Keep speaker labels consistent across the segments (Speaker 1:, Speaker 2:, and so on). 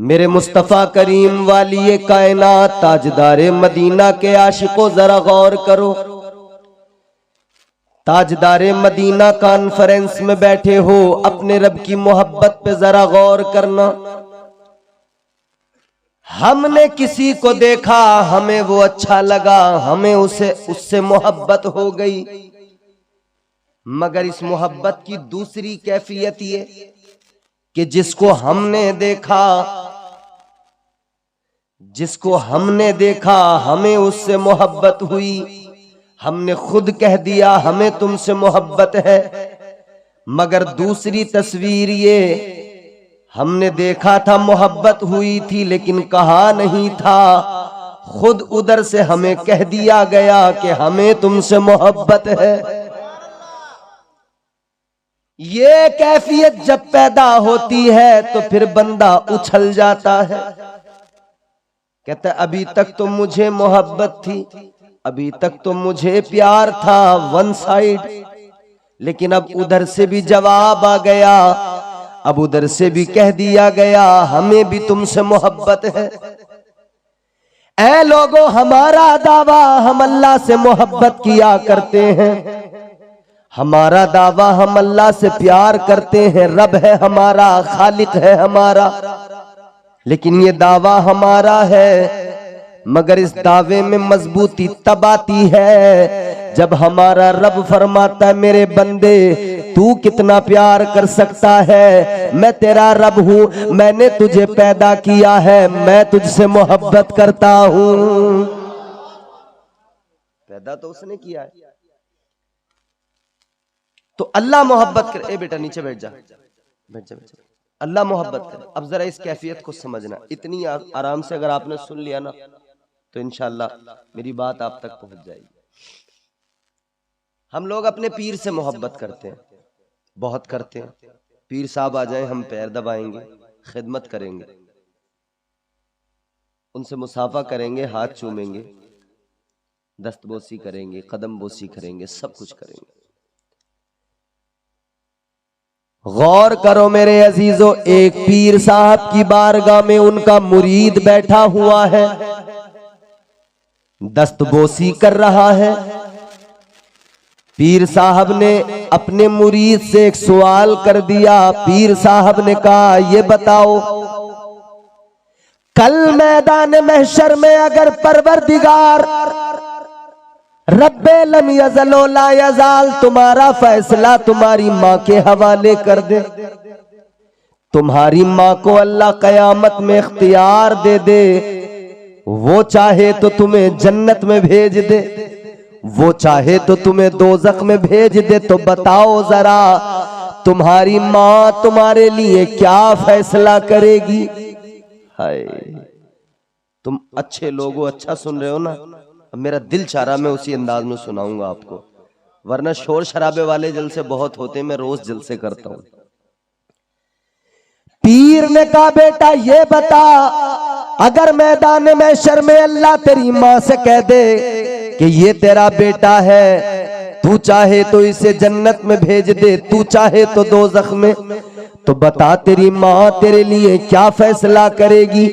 Speaker 1: मेरे मुस्तफ़ा करीम वाली कायनात ताजदारे मदीना के आशिकों जरा गौर करो। ताजदारे मदीना कॉन्फ्रेंस में बैठे हो, अपने रब की मोहब्बत पे जरा गौर करना। हमने किसी को देखा, हमें वो अच्छा लगा, हमें उससे मोहब्बत हो गई। मगर इस मोहब्बत की दूसरी कैफियत ये कि जिसको हमने देखा हमें उससे मोहब्बत हुई। हमने खुद कह दिया हमें तुमसे मोहब्बत है, मगर दूसरी तस्वीर ये, हमने देखा था मोहब्बत हुई थी लेकिन कहा नहीं था। खुद उधर से हमें कह दिया गया कि हमें तुमसे मोहब्बत है। ये कैफियत जब पैदा होती है तो फिर बंदा उछल जाता है, कहता अभी तक तो मुझे मोहब्बत थी, अभी तक तो मुझे प्यार था वन साइड, लेकिन अब उधर से भी जवाब आ गया, अब उधर से भी कह दिया गया हमें भी तुमसे मोहब्बत है। ऐ लोगों, हमारा दावा हम अल्लाह से मोहब्बत किया करते हैं, हमारा दावा हम अल्लाह से प्यार करते हैं, रब है हमारा, खालिक है हमारा, लेकिन ये दावा हमारा है। मगर इस दावे में मजबूती तब आती है जब हमारा रब फरमाता है मेरे बंदे तू कितना प्यार कर सकता है, मैं तेरा रब हूं, मैंने तुझे पैदा किया है, मैं तुझसे मोहब्बत करता हूं। पैदा तो उसने किया है, तो अल्लाह मोहब्बत करे। ए बेटा नीचे बैठ जा, बैठ जा, बैठ जा। अल्लाह मोहब्बत करे। अब जरा इस कैफियत को समझना। इतनी आराम से अगर आपने सुन लिया ना तो इंशाअल्लाह मेरी बात आप तक पहुंच जाएगी। हम लोग अपने पीर से मोहब्बत करते हैं, बहुत करते हैं। पीर साहब आ जाए हम पैर दबाएंगे, खिदमत करेंगे, उनसे मुसाफा करेंगे, हाथ चूमेंगे, दस्तबोसी करेंगे, कदम बोसी करेंगे, सब कुछ करेंगे। गौर करो मेरे अजीजों, एक पीर साहब की बारगाह में उनका मुरीद बैठा हुआ है, दस्तबोसी कर रहा है। पीर साहब ने अपने मुरीद से एक सवाल कर दिया। पीर साहब ने कहा ये बताओ, कल मैदान महशर में अगर परवरदिगार रब्बे लम यज़ल ला यज़ाल तुम्हारा फैसला तुम्हारी माँ के हवाले कर दे, तुम्हारी माँ को अल्लाह कयामत में इख्तियार दे दे, वो चाहे तो तुम्हें जन्नत में भेज दे, वो चाहे तो तुम्हें दोज़ख में भेज दे, तो बताओ जरा तुम्हारी माँ तुम्हारे लिए क्या फैसला करेगी? हाय, तुम अच्छे लोगों, अच्छा सुन रहे हो ना? अब मेरा दिल चाह रहा मैं उसी अंदाज में सुनाऊंगा आपको, वरना शोर शराबे वाले जलसे बहुत होते हैं, मैं रोज जलसे करता हूं। पीर ने कहा बेटा ये बता, अगर मैदान महशर में अल्लाह तेरी माँ से कह दे कि ये तेरा बेटा है, तू चाहे तो इसे जन्नत में भेज दे, तू चाहे तो दोज़ख में, तो बता तेरी माँ तेरे लिए क्या फैसला करेगी?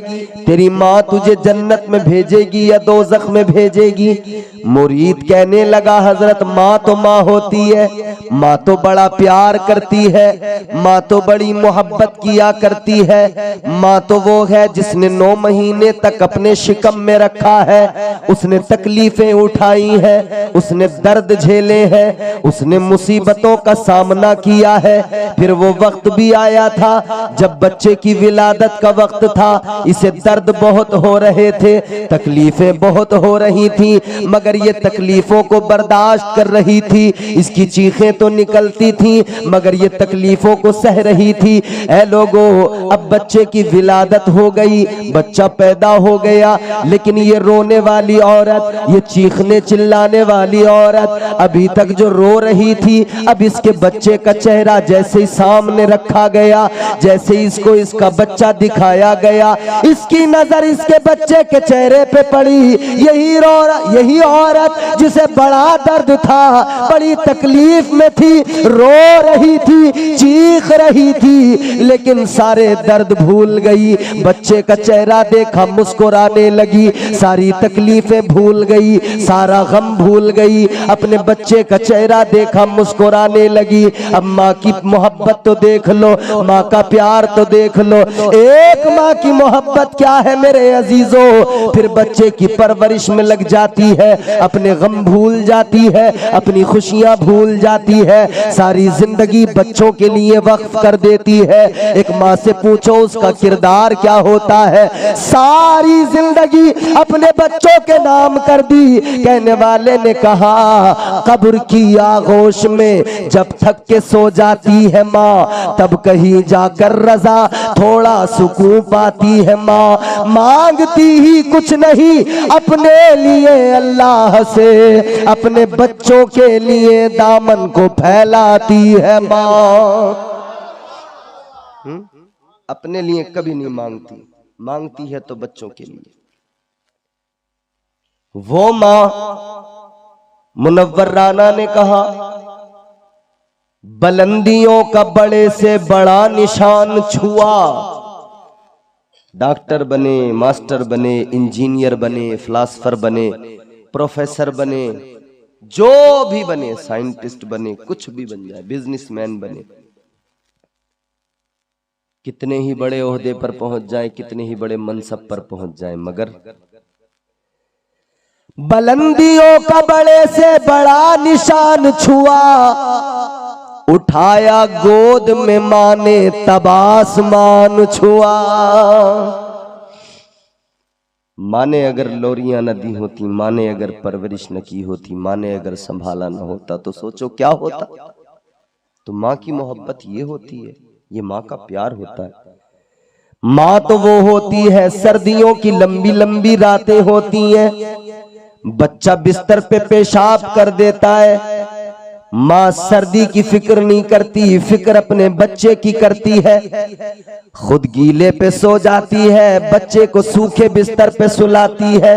Speaker 1: तेरी माँ तुझे जन्नत में भेजेगी या दोज़ख में भेजेगी? मुरीद कहने लगा हजरत माँ तो माँ होती है, माँ तो बड़ा प्यार करती है, माँ तो बड़ी मोहब्बत किया करती है, माँ तो वो है जिसने 9 महीने तक अपने शिकम में रखा है, उसने तकलीफें उठाई है, उसने दर्द झेले हैं, उसने मुसीबतों का सामना किया है। फिर वो वक्त भी आया था जब बच्चे की विलादत का वक्त था, इसे दर्द बहुत हो रहे थे, तकलीफें बहुत हो रही थी, मगर ये तकलीफों को बर्दाश्त कर रही थी, इसकी चीखें तो निकलती थी मगर ये तकलीफों को सह रही थी। ऐ लोगों, अब बच्चे की विलादत हो गई, बच्चा पैदा हो गया, लेकिन ये रोने वाली औरत, ये चीखने चिल्लाने वाली औरत अभी तक जो रो रही थी, अब इसके बच्चे का चेहरा जैसे ही सामने रखा गया। जैसे इसको इसका बच्चा दिखाया गया, इसकी नजर इसके बच्चे के चेहरे पे पड़ी। यही औरत जिसे बड़ा दर्द था, बड़ी तकलीफ में थी, रो रही थी, चीख रही थी, लेकिन सारे दर्द भूल गई। बच्चे का चेहरा देखा, मुस्कुराने लगी, सारी तकलीफें भूल गई, सारा गम भूल गई। अपने बच्चे का चेहरा देखा, मुस्कुराने लगी। अब माँ की मोहब्बत तो देख लो, माँ का प्यार तो देख लो। एक माँ की मोहब्बत क्या है मेरे अजीजों, फिर बच्चे की परवरिश में लग जाती है, अपने गम भूल जाती है, अपनी खुशियां भूल जाती है, सारी जिंदगी बच्चों के लिए वक्फ कर देती है। एक माँ से पूछो उसका किरदार क्या होता है, सारी जिंदगी अपने बच्चों के नाम कर दी। कहने वाले ने कहा कब्र की आगोश में जब थक के सो जाती है माँ, तब कहीं जाकर रजा थोड़ा सुकून पाती है माँ। मांगती ही कुछ नहीं अपने लिए अल्लाह से, अपने बच्चों के लिए दामन को फैलाती है माँ। अपने लिए कभी नहीं मांगती, मांगती है तो बच्चों के लिए। वो माँ मुनव्वर राना ने कहा बुलंदियों का बड़े से बड़ा निशान छुआ। डॉक्टर बने, मास्टर बने, इंजीनियर बने, फिलासफर बने, प्रोफेसर बने, जो भी बने, साइंटिस्ट बने, कुछ भी बन जाए, बिजनेसमैन बने, कितने ही बड़े ओहदे पर पहुंच जाए, कितने ही बड़े मनसब पर पहुंच जाए, मगर बुलंदियों का बड़े से बड़ा निशान छुआ। उठाया गोद में माँ ने तब आसमान छुआ। माँ ने अगर लोरियां न दी होती, माँ ने अगर परवरिश न की होती, माँ ने अगर संभाला न होता, तो सोचो क्या होता। तो माँ की मोहब्बत ये होती है, ये माँ का प्यार होता है। माँ तो वो होती है, सर्दियों की लंबी लंबी रातें होती हैं, बच्चा बिस्तर पे पेशाब कर देता है, माँ सर्दी की फिक्र नहीं करती, फिक्र अपने बच्चे की करती है। खुद गीले पे सो जाती है, बच्चे को सूखे बिस्तर पे सुलाती है,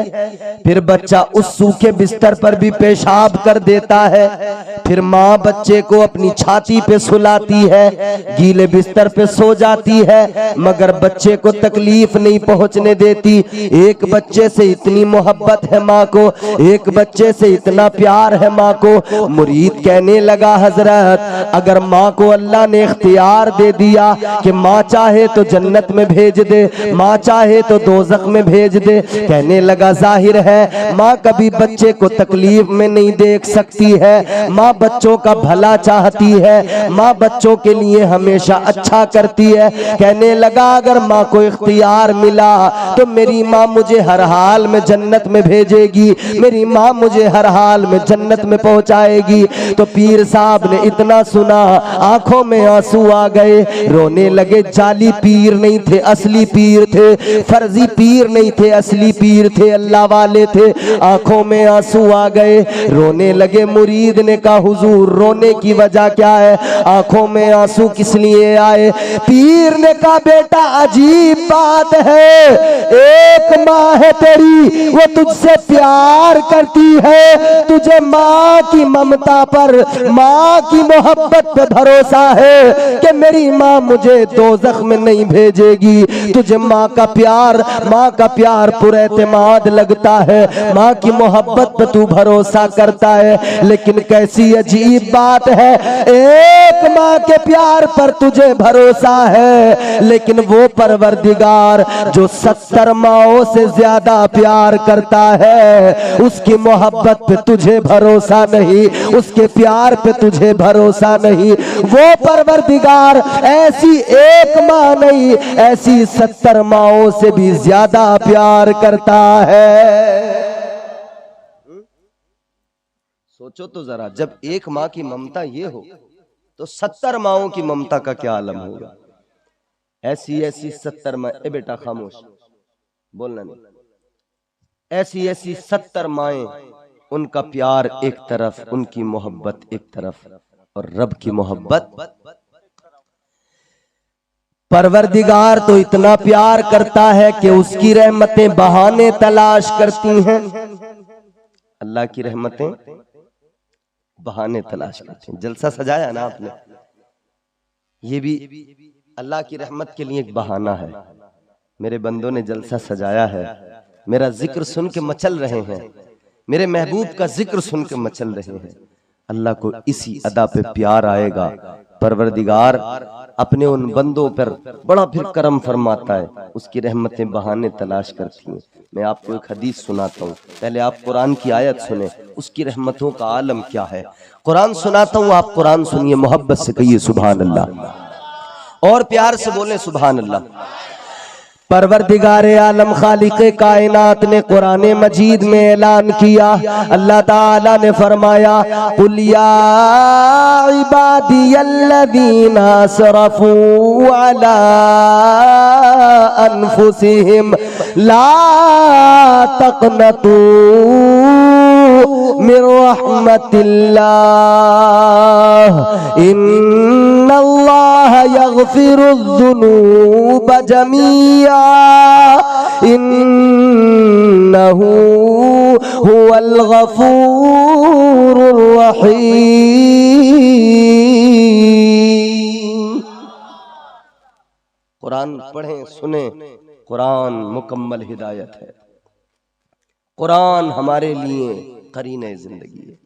Speaker 1: फिर बच्चा उस सूखे बिस्तर पर भी पेशाब कर देता है। फिर माँ बच्चे को अपनी छाती पे सुलाती है, गीले बिस्तर पे सो जाती है, मगर बच्चे को तकलीफ नहीं पहुंचने देती। एक बच्चे से इतनी मोहब्बत है माँ को, एक बच्चे से इतना प्यार है माँ को। मुरीद कहने लगा हजरत अगर माँ को अल्लाह ने इख्तियार दे दिया कि माँ चाहे तो जन्नत में भेज दे, माँ चाहे तो दोज़ख में भेज दे, कहने लगा जाहिर है माँ कभी बच्चे को तकलीफ में नहीं देख सकती है, माँ बच्चों का भला चाहती है, माँ बच्चों के लिए हमेशा अच्छा करती है। कहने लगा अगर माँ को इख्तियार मिला तो मेरी माँ मुझे हर हाल में जन्नत में भेजेगी, मेरी माँ मुझे हर हाल में जन्नत में पहुंचाएगी। तो पीर साहब ने इतना सुना, आंखों में आंसू आ गए, रोने लगे। जाली पीर नहीं थे, असली पीर थे, फर्जी पीर नहीं थे, असली पीर थे, अल्लाह वाले थे। आंखों में आंसू आ गए, रोने लगे। मुरीद ने कहा हुजूर रोने की वजह क्या है, आंखों में आंसू किस लिए आए? पीर ने कहा बेटा अजीब बात है, एक माँ है तेरी, वो तुझसे प्यार करती है, तुझे माँ की ममता पर, माँ की मोहब्बत पे भरोसा है कि मेरी माँ मुझे दोज़ख में नहीं भेजेगी। तुझे माँ का प्यार पुरएतमाद लगता है, माँ की मोहब्बत पे तू भरोसा करता है। लेकिन कैसी अजीब बात है, एक माँ के प्यार पर तुझे भरोसा है, लेकिन वो परवरदिगार जो 70 माँओं से ज्यादा प्यार करता है, उसकी मोहब्बत पे तुझे भरोसा नहीं, उसके प्यार पे तुझे भरोसा नहीं। वो परवरदिगार ऐसी एक माँ नहीं, ऐसी 70 माँओं से भी ज्यादा प्यार करता है। सोचो तो जरा, जब एक माँ की ममता ये हो तो 70 माँओं की ममता का क्या आलम होगा। ऐसी 70 माँ, ए बेटा खामोश बोलना नहीं, ऐसी 70 माएं, उनका प्यार एक तरफ, उनकी मोहब्बत एक तरफ, और रब की मोहब्बत परवरदिगार तो इतना प्यार करता है कि उसकी रहमतें बहाने तलाश करती हैं। अल्लाह की रहमतें बहाने तलाश करती हैं। जलसा सजाया ना आपने, ये भी अल्लाह की रहमत के लिए एक बहाना है। मेरे बंदों ने जलसा सजाया है, मेरा जिक्र सुन के मचल रहे हैं, मेरे महबूब का जिक्र सुन के मचल रहे हैं। अल्लाह को इसी अदा पे प्यार आएगा। परवरदिगार अपने उन बंदों पर बड़ा फिर करम फरमाता है, उसकी रहमतें बहाने तलाश करती हैं। मैं आपको एक हदीस सुनाता हूँ, पहले आप कुरान की आयत सुने, उसकी रहमतों का आलम क्या है। कुरान सुनाता हूँ, आप कुरान सुनिए, मोहब्बत से कहिए सुभान अल्लाह, और प्यार से बोले सुभान अल्लाह। परवरदिगार आलम खालिक़े कायनात ने कुरान मजीद में ऐलान किया, अल्लाह ताला ने फरमाया, कुल या इबादियल्लज़ीना असरफू अला अनफुसिहिम ला तक़नतू मिन रहमतिल्लाह इन्नल्लाह यग़फिरुज़्ज़ुनूब जमीआ इन्नहू हुवल गफूरुर रहीम। कुरान पढ़ें, सुने, कुरान मुकम्मल हिदायत है। कुरान हमारे लिए करीने जिंदगी है।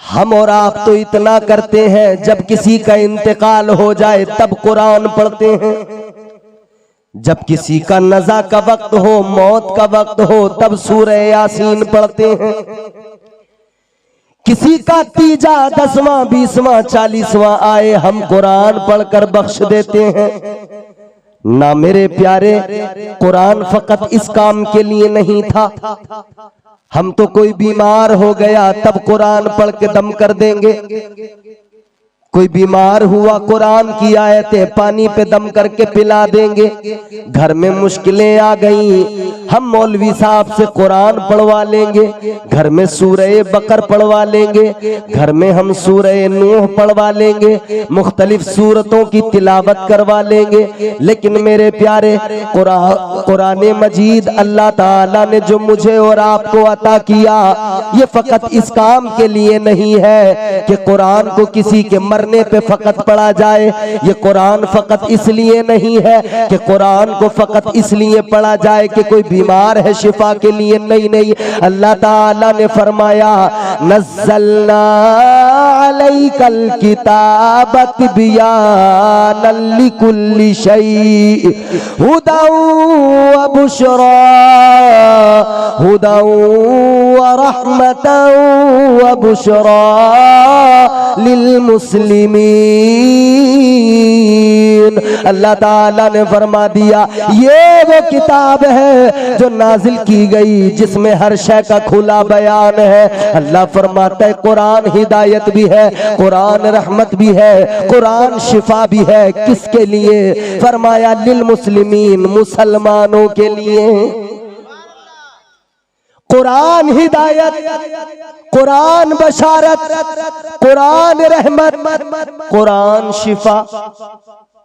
Speaker 1: हम और आप तो इतना करते हैं, जब किसी का इंतकाल हो जाए तब कुरान पढ़ते हैं, जब किसी का नज़ा का वक्त हो, मौत का वक्त हो, तब सूरह यासीन पढ़ते हैं। किसी का तीजा, 10वां, 20वां, 40वां आए, हम कुरान पढ़कर बख्श देते हैं। ना मेरे प्यारे, कुरान फकत इस काम के लिए नहीं था। हम तो कोई बीमार हो गया तब कुरान पढ़ के दम कर देंगे, कोई बीमार हुआ कुरान की आयतें पानी पे दम करके पिला देंगे। घर में मुश्किलें आ गई, हम मौलवी साहब से कुरान पढ़वा लेंगे, घर में सूरह बकर पढ़वा लेंगे, घर में हम सूरह नूह पढ़वा लेंगे, मुख्तलिफ सूरतों की तिलावत करवा लेंगे। लेकिन मेरे प्यारे, कुरान मजीद अल्लाह ताला ने जो मुझे और आपको अता किया, ये फकत इस काम के लिए नहीं है कि कुरान को किसी के मरने पे फकत पढ़ा जाए। ये कुरान फकत इसलिए नहीं है कि कुरान को फकत इसलिए पढ़ा जाए कि कोई बीमार है शिफा के लिए, नहीं नहीं। अल्लाह ताला ने फरमाया, नज़्ज़लना अलैकल किताब तिबयानन लिकुल्लि शै हुदन व बुशरा हुदन व रहमतन व बुशरा लिल मुस्लिमीन। अल्लाह ताला ने फरमा दिया, ये वो किताब है जो नाजिल की गई, जिसमें हर शय का खुला बयान है। अल्लाह फरमाता है, कुरान हिदायत भी है, कुरान रहमत भी है, कुरान शिफा भी है। किसके लिए? फरमाया लिल मुस्लिमीन, मुसलमानों के लिए। कुरान हिदायत, कुरान बशारत, कुरान रहमत, कुरान शिफा,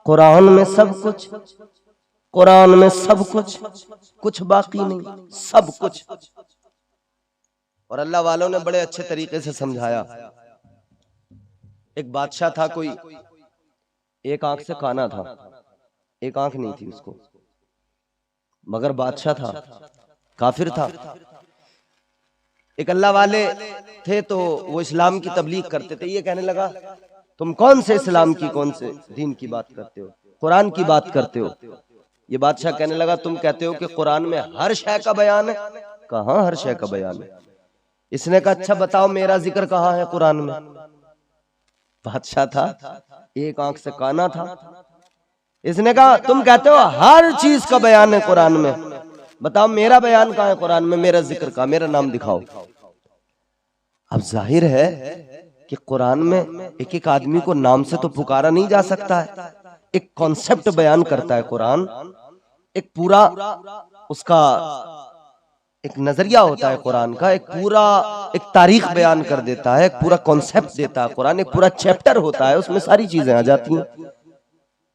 Speaker 1: कुरान में सब कुछ, कुरान में सब कुछ, कुछ बाकी नहीं, सब कुछ। और अल्लाह वालों ने बड़े अच्छे तरीके से समझाया। एक बादशाह था, कोई एक आंख से काना था, एक आंख नहीं थी उसको, मगर बादशाह था, काफिर था। एक अल्लाह वाले थे तो वो इस्लाम की तबलीग करते थे। ये कहने लगा, तुम कौन से इस्लाम की, कौन से दीन की बात करते हो, कुरान की बात करते हो। ये बादशाह कहने लगा, तुम कहते हो कि कुरान में हर शय का बयान है। कहाँ हर शय का बयान है? इसने कहा, अच्छा बताओ मेरा जिक्र कहाँ है कुरान में। बादशाह था, एक आंख से काना था। इसने कहा, तुम कहते हो हर चीज का बयान है कुरान में, बताओ मेरा बयान कहाँ है कुरान में, मेरा जिक्र कहाँ, मेरा नाम दिखाओ। अब जाहिर है कि कुरान में एक एक आदमी को नाम से तो पुकारा नहीं जा सकता है। एक कॉन्सेप्ट बयान करता है कुरान, एक पूरा उसका एक नजरिया होता है कुरान का, एक पूरा एक तारीख बयान कर देता है, एक पूरा कॉन्सेप्ट देता है कुरान, एक पूरा चैप्टर होता है, उसमें सारी चीजें आ जाती हैं।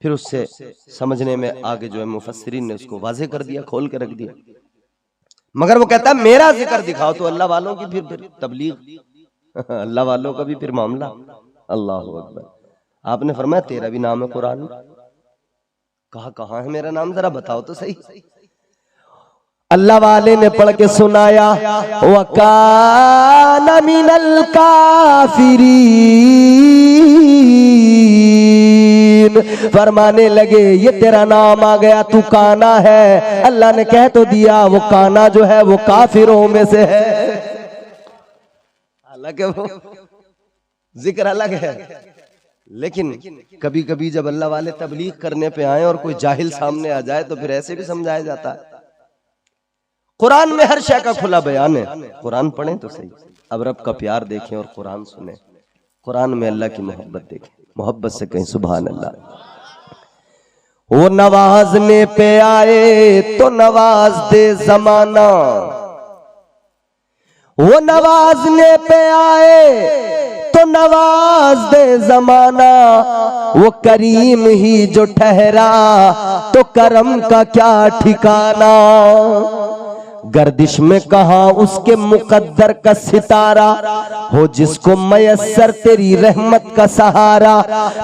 Speaker 1: फिर उससे समझने में आगे जो है मुफस्सिरीन ने उसको वाज़ेह कर दिया, खोल के रख दिया। मगर वो कहता है मेरा जिक्र दिखाओ, तो अल्लाह वालों की फिर तबलीग अल्लाह वालों का भी फिर मामला। अल्लाह अकबर। आपने फरमाया तेरा भी नाम है कुरान में। कहा कहाँ है मेरा नाम, जरा बताओ तो सही। अल्लाह वाले ने पढ़ के सुनाया, वकान मिनल काफिरीन। फरमाने लगे ये तेरा नाम आ गया, तू काना है। अल्लाह ने कह तो दिया वो काना जो है वो काफिरों में से है। हालांकि वो जिक्र अलग है, लेकिन कभी कभी जब अल्लाह वाले तबलीग करने पे आए और कोई जाहिल सामने आ जाए तो फिर ऐसे भी समझाया जाता है। कुरान में हर शय का खुला बयान है, कुरान पढ़ें तो सही। अब रब का प्यार देखें और कुरान सुने, कुरान में अल्लाह की मोहब्बत देखें, मोहब्बत से कहें सुभान अल्लाह। वो नवाजने पे आए तो नवाज दे जमाना, वो नवाजने पे आए तो नवाज दे जमाना। वो करीम ही जो ठहरा तो करम का क्या ठिकाना। गर्दिश में कहा उसके मुकद्दर का सितारा, हो जिसको मयस्सर तेरी रहमत का सहारा।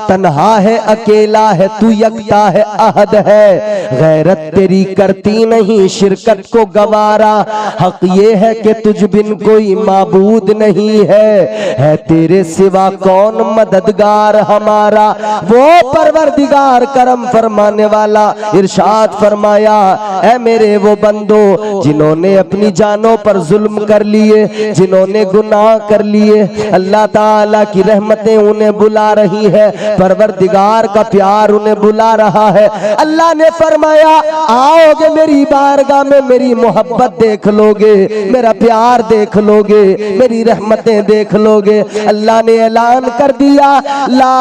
Speaker 1: तन्हा है अकेला है तू यकता है अहद है, गैरत तेरी करती नहीं शिरकत को गवारा। हक ये है कि तुझ बिन कोई माबूद नहीं है तेरे सिवा कौन मददगार हमारा। वो परवरदिगार करम फरमाने वाला इरशाद फरमाया, ऐ मेरे वो बंदो जिन्होंने अपनी जानों पर जुल्म कर लिए, जिन्होंने गुनाह कर लिए, अल्लाह ताला की रहमतें उन्हें बुला रही है, परवरदिगार का प्यार उन्हें बुला रहा है। अल्लाह ने फरमाया आओगे मेरी बारगाह में, मेरी मोहब्बत देख लोगे, मेरा प्यार देख लोगे, मेरी रहमतें देख लोगे। अल्लाह ने ऐलान कर दिया ला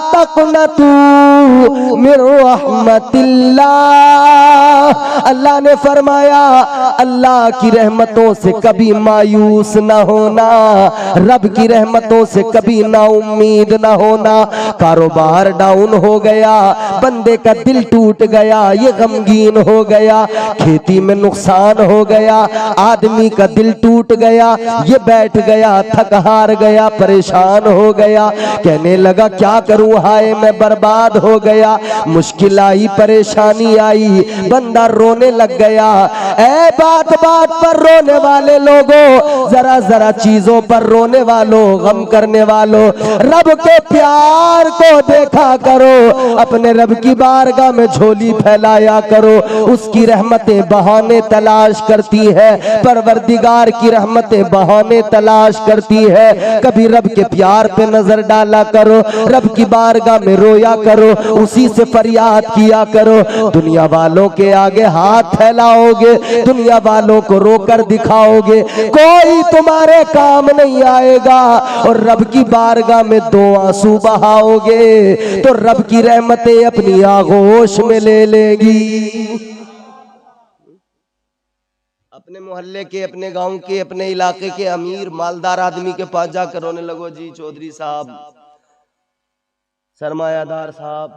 Speaker 1: तक़नतू मिन रहमतिल्लाह। अल्लाह ने फरमाया अल्लाह की रहमतों से कभी मायूस ना होना, रब की रहमतों से कभी ना उम्मीद ना होना। कारोबार डाउन हो गया, बंदे का दिल टूट गया, ये गमगीन हो गया, खेती में नुकसान हो गया, आदमी का दिल टूट गया, ये बैठ गया, थक हार गया, परेशान हो गया, कहने लगा क्या करूं, हाय मैं बर्बाद हो गया। मुश्किल आई, परेशानी आई, बंदा रोने लग गया। ऐ बात बात पर रोने वाले लोगों, जरा जरा चीजों पर रोने वालों, गम करने वालों, रब के प्यार को देखा करो, अपने रब की बारगाह में झोली फैलाया करो। उसकी रहमतें बहाने तलाश करती है, परवरदिगार की रहमतें बहाने तलाश करती है। कभी रब के प्यार पे नजर डाला करो, रब की बारगाह में रोया करो, उसी से फरियाद किया करो। दुनिया वालों के आगे हाथ फैलाओगे, दुनिया वालों को रोकर दिखाओगे, कोई तुम्हारे काम नहीं आएगा। और रब की बारगाह में दो आंसू बहाओगे तो रब की रहमतें अपनी आगोश में ले लेगी। अपने मोहल्ले के, अपने गांव के, अपने इलाके के अमीर मालदार आदमी के पास जाकर रोने लगो, जी चौधरी साहब, सरमायादार साहब,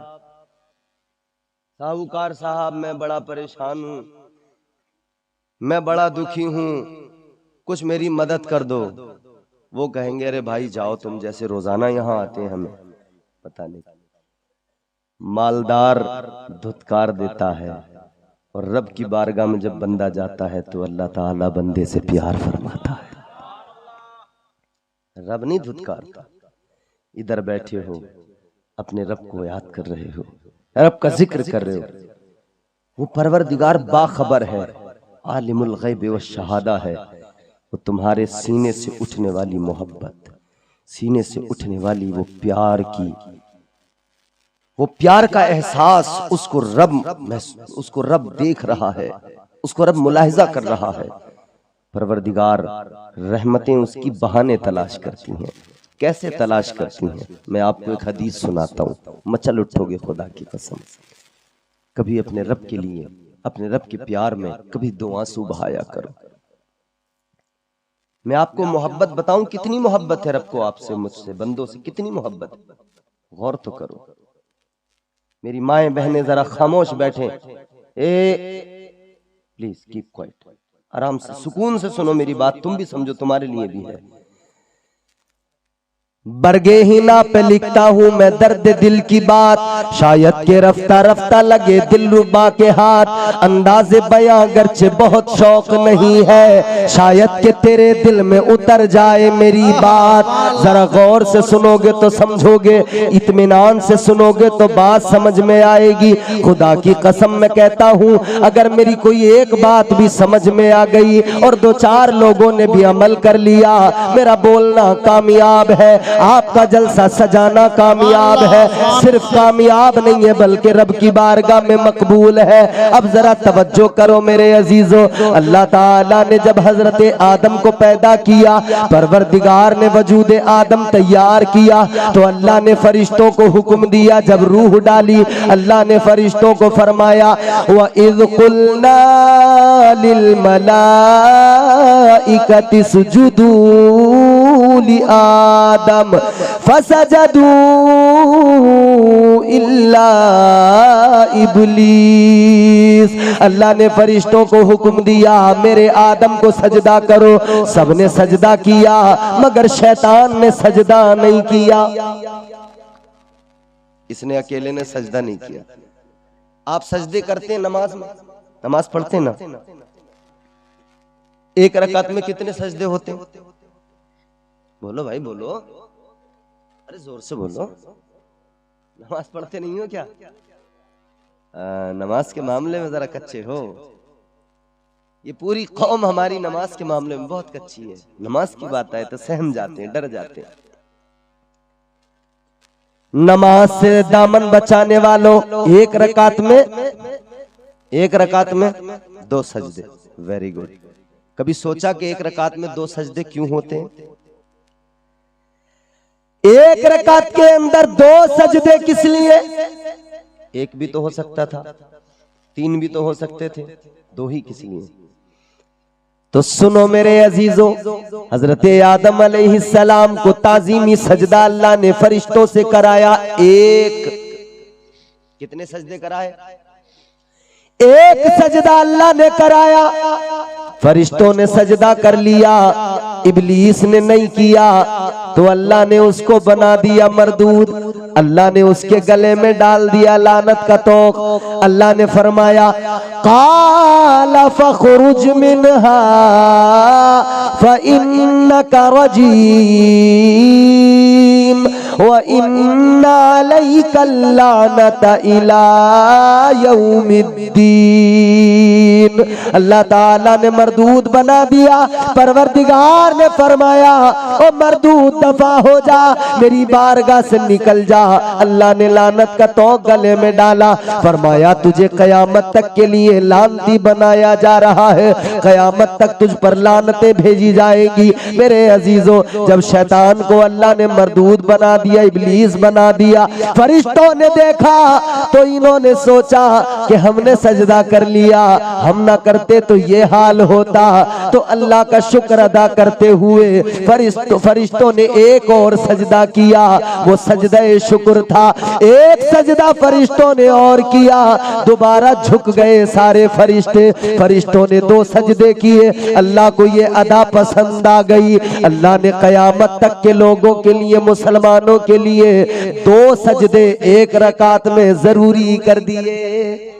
Speaker 1: साहूकार साहब, मैं बड़ा परेशान हूं, मैं बड़ा दुखी हूं, कुछ मेरी मदद कर दो। वो कहेंगे अरे भाई जाओ, तुम जैसे रोजाना यहाँ आते हैं हमें पता नहीं। मालदार धुतकार देता है और रब की बारगाह में जब बंदा जाता है तो अल्लाह ताला बंदे से प्यार फरमाता है। रब नहीं धुतकारता। इधर बैठे हो अपने रब को याद कर रहे हो, रब का जिक्र कर रहे हो, वो परवरदिगार बाखबर है, आलिमुल गैब व शहादा है। वो तुम्हारे सीने से उठने वाली मोहब्बत, सीने से उठने वाली वो प्यार की, वो प्यार का एहसास, उसको रब देख रहा है, उसको रब मुलाहिजा कर रहा है। परवरदिगार रहमतें उसकी बहाने तलाश करती हैं। कैसे तलाश करती हैं? मैं आपको एक हदीस सुनाता हूँ, मचल उठोगे खुदा की कसम। कभी अपने रब के लिए, अपने रब के प्यार में कभी दो आंसू बहाया करो। मैं आपको मोहब्बत बताऊं, कितनी मोहब्बत है रब को आपसे, मुझसे, बंदों से कितनी मोहब्बत है, गौर तो करो। मेरी माएं बहनें जरा खामोश बैठे, प्लीज कीप क्वाइट, आराम से सुकून से सुनो मेरी बात, तुम भी समझो, तुम्हारे लिए भी है। बरगे ही ना पे लिखता हूँ मैं दर्द दिल की बात, शायद के रफ्ता रफ्ता लगे दिल रुबा के हाथ, अंदाज़े बयां गर्चे बहुत शौक नहीं है, शायद के तेरे दिल में उतर जाए मेरी बात। जरा गौर से सुनोगे तो समझोगे, इत्मीनान से सुनोगे तो बात समझ में आएगी। खुदा की कसम मैं कहता हूँ, अगर मेरी कोई एक बात भी समझ में आ गई और दो चार लोगों ने भी अमल कर लिया, मेरा बोलना कामयाब है, आपका जलसा सजाना कामयाब है। सिर्फ कामयाब नहीं है बल्कि रब की बारगाह में मकबूल है। अब जरा तवज्जो करो मेरे अजीजों, अल्लाह ताला ने जब हजरत आदम को पैदा किया, परवरदिगार ने वजूद आदम तैयार किया, तो अल्लाह ने फरिश्तों को हुक्म दिया, जब रूह डाली अल्लाह ने फरिश्तों को फरमाया, व इज़ कुल्ना लिल मलाइकति सुजुदू लि आदम फसजदू इल्ला इब्लीस। अल्लाह ने फरिश्तों को हुक्म दिया, मेरे आदम को सजदा करो, सबने सजदा किया मगर शैतान ने सजदा नहीं किया। इसने अकेले ने सजदा नहीं किया। आप सजदे करते हैं नमाज में, नमाज पढ़ते हैं ना, एक रकात में कितने सजदे होते हैं? बोलो भाई बोलो, अरे जोर से बोलो। नमाज पढ़ते नहीं हो क्या? नमाज के मामले में जरा कच्चे हो। ये पूरी कौम हमारी नमाज के मामले में बहुत कच्ची है। नमाज की बात आए तो सहम जाते हैं, डर जाते हैं। नमाज से दामन बचाने वालों, एक रकात में 2 सजदे। Very good. कभी सोचा कि एक रकात में 2 सजदे क्यों होते हैं? एक रकात के अंदर 2 सजदे किस लिए? एक भी तो हो सकता था, 3 भी तो हो सकते थे, 2 ही किस लिए? तो सुनो मेरे अजीजों, हजरत आदम अलैहिस्सलाम को ताजीमी सजदा अल्लाह ने फरिश्तों से कराया। कितने सजदे कराए? एक सजदा अल्लाह ने कराया, फरिश्तों ने सजदा कर लिया, इब्लीस ने नहीं किया, तो अल्लाह ने उसको बना दिया मरदूद। अल्लाह ने उसके गले में डाल दिया लानत का तोक। अल्लाह ने फरमाया, काला फखरुज मिनहा फइन्नका रजीम व इन्ना अलैका लानता इला यौमिद्दीन। अल्लाह ताला ने मरदूद बना दिया। परवरदिगार ने फरमाया, ओ मरदूद दफा हो जा, मेरी बारगाह से निकल जा। अल्लाह ने लानत का तोक गले में डाला, फरमाया तुझे कयामत तक के लिए लानती बनाया जा रहा है, कयामत तक तुझ पर लानतें भेजी जाएंगी। मेरे अजीजों, जब शैतान को अल्लाह ने मरदूद बना दिया, इब्लीस बना दिया, फरिश्तों ने देखा तो इन्होंने सोचा कि हमने सजदा कर लिया, हम ना करते तो ये हाल होता। तो अल्लाह का शुक्र अदा करते हुए फरिश्तों ने एक और सजदा किया, वो सजदा शुक्र था। एक सजदा फरिश्तों ने और किया, दोबारा झुक गए सारे फरिश्ते। फरिश्तों ने 2 सजदे किए। अल्लाह को ये अदा पसंद आ गई। अल्लाह ने कयामत तक के लोगों के लिए, मुसलमानों के लिए 2 सजदे एक रकात में जरूरी कर दिए।